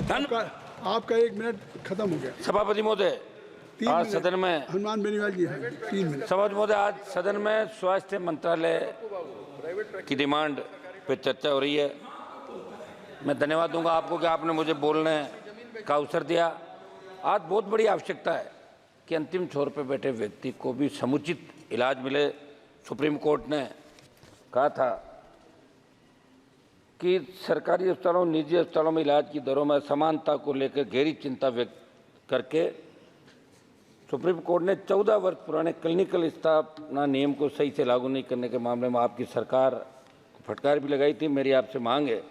आपका 1 मिनट खत्म हो गया। सभापति महोदय, आज सदन में हनुमान बेनीवाल जी हैं, 3 मिनट। सभापति महोदय, आज सदन में स्वास्थ्य मंत्रालय की डिमांड पे चर्चा हो रही है। मैं धन्यवाद दूंगा आपको कि आपने मुझे बोलने का अवसर दिया। आज बहुत बड़ी आवश्यकता है कि अंतिम छोर पर बैठे व्यक्ति को भी समुचित इलाज मिले। सुप्रीम कोर्ट ने कहा था कि सरकारी अस्पतालों और निजी अस्पतालों में इलाज की दरों में समानता को लेकर गहरी चिंता व्यक्त करके सुप्रीम कोर्ट ने 14 वर्ष पुराने क्लिनिकल स्थापना नियम को सही से लागू नहीं करने के मामले में आपकी सरकार को फटकार भी लगाई थी। मेरी आपसे मांग है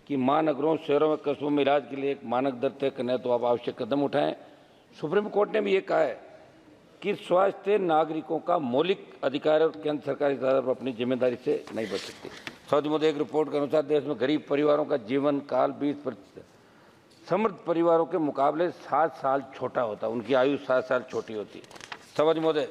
कि महानगरों, शहरों में, कस्बों में इलाज के लिए एक मानक दर तय करना है तो आप आवश्यक कदम उठाएं। सुप्रीम कोर्ट ने भी ये कहा है कि स्वास्थ्य नागरिकों का मौलिक अधिकार और केंद्र सरकार इस आधार पर अपनी जिम्मेदारी से नहीं बच सकती। सौदी मोदी, एक रिपोर्ट के अनुसार देश में गरीब परिवारों का जीवन काल 20% समृद्ध परिवारों के मुकाबले 7 साल छोटा होता है, उनकी आयु 7 साल छोटी होती है। सभापति महोदय,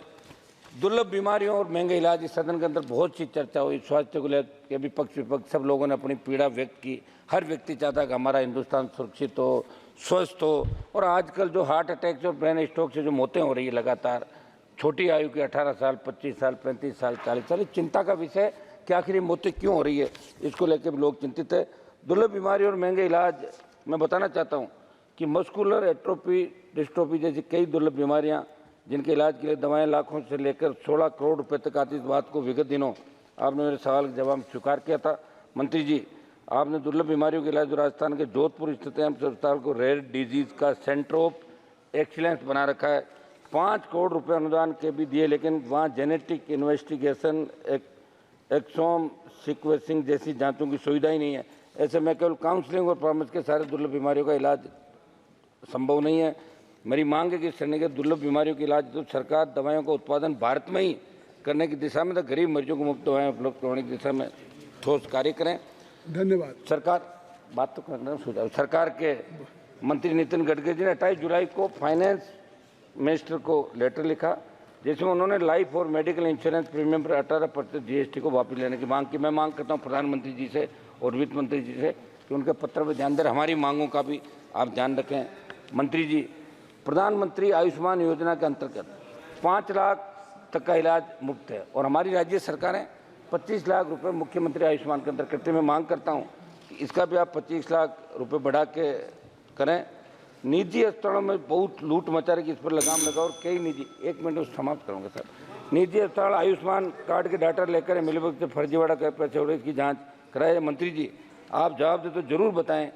दुर्लभ बीमारियों और महंगे इलाज, इस सदन के अंदर बहुत सी चर्चा हुई। स्वास्थ्य को लेकर भी पक्ष विपक्ष सब लोगों ने अपनी पीड़ा व्यक्त की। हर व्यक्ति चाहता है कि हमारा हिंदुस्तान सुरक्षित हो, स्वस्थ हो। और आजकल जो हार्ट अटैक और ब्रेन स्ट्रोक से जो मौतें हो रही है लगातार, छोटी आयु की 18 साल, 25 साल, 35 साल, 40 साल, चिंता का विषय कि आखिर ये मौतें क्यों हो रही है, इसको लेकर भी लोग चिंतित है। दुर्लभ बीमारी और महंगे इलाज, मैं बताना चाहता हूं कि मस्कुलर एट्रोफी डिस्ट्रोफी जैसी कई दुर्लभ बीमारियां जिनके इलाज के लिए दवाएं लाखों से लेकर 16 करोड़ रुपए तक आती, इस बात को विगत दिनों आपने मेरे सवाल का जवाब स्वीकार किया था। मंत्री जी, आपने दुर्लभ बीमारियों के इलाज राजस्थान के जोधपुर स्थित एम्स अस्पताल को रेयर डिजीज का सेंटर ऑफ एक्सीलेंस बना रखा है। 5 करोड़ रुपये अनुदान के भी दिए, लेकिन वहाँ जेनेटिक इन्वेस्टिगेशन, एक्सोम सीक्वेंसिंग जैसी जांचों की सुविधा ही नहीं है। ऐसे में केवल काउंसलिंग और परामर्श के सारे दुर्लभ बीमारियों का इलाज संभव नहीं है। मेरी मांग है कि श्रेणी के दुर्लभ बीमारियों के इलाज तो सरकार दवाइयों का उत्पादन भारत में ही करने की दिशा में, तो गरीब मरीजों को मुफ्त दवाएं उपलब्ध करवाने की दिशा में ठोस कार्य करें। धन्यवाद। सरकार, बात तो करना सुझाव, सरकार के मंत्री नितिन गडकरी जी ने 28 जुलाई को फाइनेंस मिनिस्टर को लेटर लिखा, जिसमें उन्होंने लाइफ और मेडिकल इंश्योरेंस प्रीमियम पर 18% GST को वापस लेने की मांग की। मैं मांग करता हूं प्रधानमंत्री जी से और वित्त मंत्री जी से कि उनके पत्र पर ध्यान दें, हमारी मांगों का भी आप ध्यान रखें। मंत्री जी, प्रधानमंत्री आयुष्मान योजना के अंतर्गत 5 लाख तक का इलाज मुफ्त है और हमारी राज्य सरकारें 25 लाख रुपए मुख्यमंत्री आयुष्मान के अंदर करते हैं। मैं मांग करता हूं कि इसका भी आप 25 लाख रुपए बढ़ा के करें। निजी अस्पतालों में बहुत लूट मचा रही, इस पर लगाम लगाओ। और कई निजी, 1 मिनट में समाप्त करूँगा सर, निजी अस्पताल आयुष्मान कार्ड के डाटा लेकर मिलीभगत से फर्जीवाड़ा कर पैसे हो रहे, इसकी जाँच कराए। मंत्री जी, आप जवाब दे तो जरूर बताएं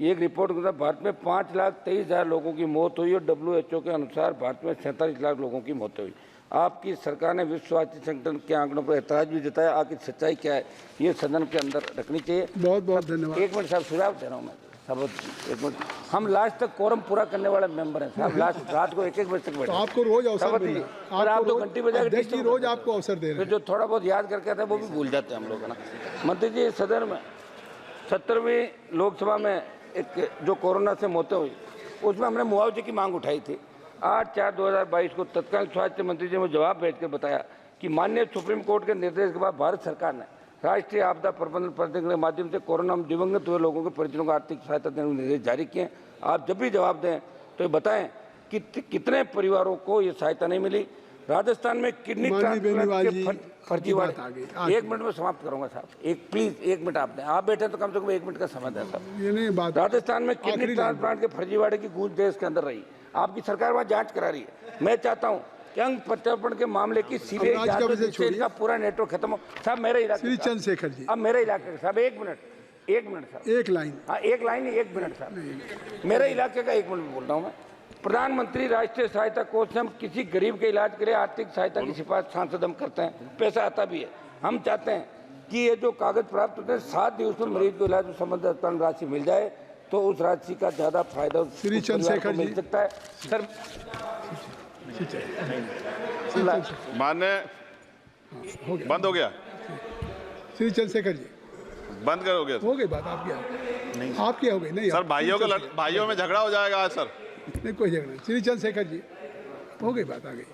कि एक रिपोर्ट के अनुसार भारत में 5,23,000 लोगों की मौत हुई और WHO के अनुसार भारत में 47 लाख लोगों की मौत हुई। आपकी सरकार ने विश्व स्वास्थ्य संगठन के आंकड़ों पर ऐतराज भी जताया। आखिर सच्चाई क्या है, ये सदन के अंदर रखनी चाहिए। बहुत बहुत धन्यवाद। 1 मिनट साहब, सुझाव दे रहा हूँ मैं सब। 1 मिनट, हम लास्ट तक कोरम पूरा करने वाले मेंबर हैं साहब। लास्ट रात को 1-1 बजे तक बैठे। तो आपको रोज अवसर मिल रहा है, आप तो घंटी बजा के रोज आपको अवसर दे रहे हैं। जो थोड़ा बहुत याद करके आते हैं वो भी भूल जाते हैं हम लोग, है ना। मंत्री जी, सदन में 17वीं लोकसभा में एक जो कोरोना से मौतें हुई, उसमें हमने मुआवजे की मांग उठाई थी। 8/4/2022 को तत्कालीन स्वास्थ्य मंत्री जी ने जवाब भेजकर बताया कि माननीय सुप्रीम कोर्ट के निर्देश के बाद भारत सरकार ने राष्ट्रीय आपदा प्रबंधन प्राधिकरण के माध्यम से कोरोना में दिवंगत हुए लोगों के परिजनों को आर्थिक सहायता देने के निर्देश जारी किए। आप जब भी जवाब दें तो ये बताएं कि कितने परिवारों को ये सहायता नहीं मिली। राजस्थान में किडनी ट्रांसप्लांट के फर्जीवाड़े, 1 मिनट में समाप्त करूंगा साहब। प्लीज 1 मिनट आप दें, आप बैठे तो कम से कम 1 मिनट का समय दें साहब। राजस्थान में किडनी ट्रांसप्लांट के फर्जीवाड़े की गूंज देश के अंदर रही। आपकी सरकार वहाँ जांच करा रही है। मैं चाहता हूँ कि अंग प्रत्यार्पण के मामले की सीबीआई जांच का पूरा नेटवर्क खत्म हो। साहब मेरे इलाके, श्री चंद्रशेखर जी, अब मेरे इलाके साहब 1 मिनट साहब, 1 लाइन, हाँ 1 लाइन, 1 मिनट साहब। मेरे इलाके का 1 मिनट बोल रहा हूँ मैं। प्रधानमंत्री राष्ट्रीय सहायता कोष से हम किसी गरीब के इलाज के लिए आर्थिक सहायता की सिफारिश सांसद हम करते हैं, पैसा आता भी है। हम चाहते हैं कि ये जो कागज प्राप्त होते हैं 7 दिवस में मरीज को इलाज संबंधित अस्पताल राशि मिल जाए तो उस राशि का ज्यादा फायदा श्री चंद्रशेखर जी मिल सकता है। सर मान्य बंद हो गया। श्री चंद्रशेखर जी बंद कर, हो गया। हो गई बात आपकी हो गई नहीं सर, भाइयों में झगड़ा हो जाएगा आज सर। नहीं, कोई झगड़ा नहीं। श्री चंद्रशेखर जी, हो गई बात, आ गई।